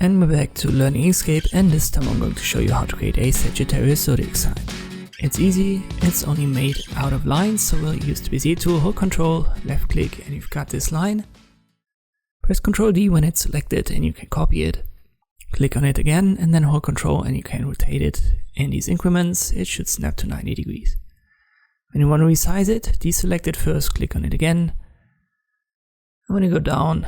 And we're back to learning Inkscape, and this time I'm going to show you how to create a Sagittarius Zodiac sign. It's easy, it's only made out of lines, so we'll use the Bezier tool, hold Ctrl, left click, and you've got this line. Press Ctrl D when it's selected and you can copy it. Click on it again and then hold Ctrl and you can rotate it in these increments. It should snap to 90 degrees. When you want to resize it, deselect it first, click on it again. And when you go down,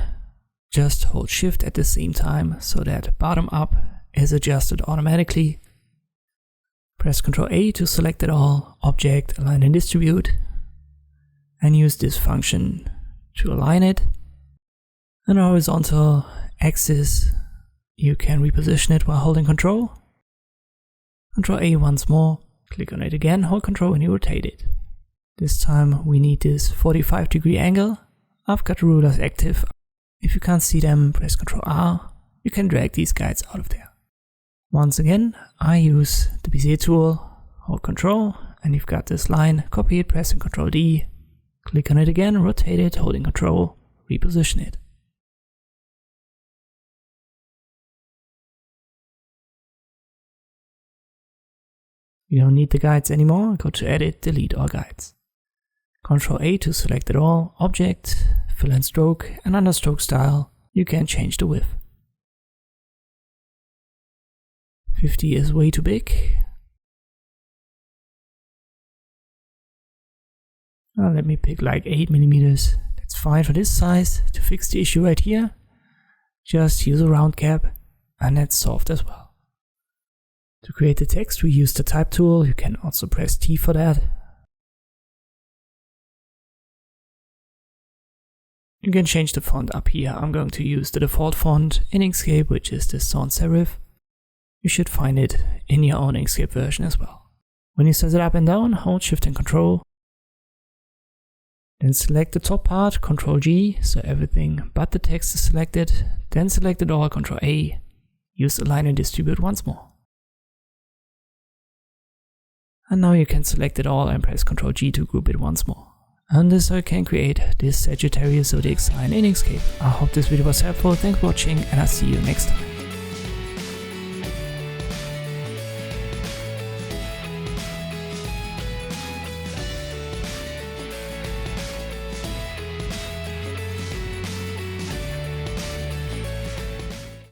just hold Shift at the same time so that bottom up is adjusted automatically. Press Ctrl A to select it all, Object, Align and Distribute, and use this function to align it. On the horizontal axis, you can reposition it while holding Ctrl. Ctrl A once more, click on it again, hold Ctrl and you rotate it. This time we need this 45-degree angle. I've got the rulers active. If you can't see them, press Ctrl R. You can drag these guides out of there. Once again, I use the Bezier tool, hold Ctrl, and you've got this line. Copy it, pressing Ctrl D. Click on it again, rotate it, holding Ctrl, reposition it. You don't need the guides anymore. Go to Edit, delete all guides. Ctrl A to select it all, Object, Fill and Stroke, and under Stroke Style, you can change the width. 50 is way too big. Let me pick like 8 mm. That's fine for this size. To fix the issue right here, just use a round cap, and that's solved as well. To create the text, we use the Type tool. You can also press T for that. You can change the font up here. I'm going to use the default font in Inkscape, which is the sans serif. You should find it in your own Inkscape version as well. When you size it up and down, hold Shift and Ctrl. Then select the top part, Ctrl G, so everything but the text is selected. Then select it all, Ctrl A. Use Align and Distribute once more. And now you can select it all and press Ctrl G to group it once more. And this I can create this Sagittarius Zodiac sign in Inkscape. I hope this video was helpful, thanks for watching and I'll see you next time.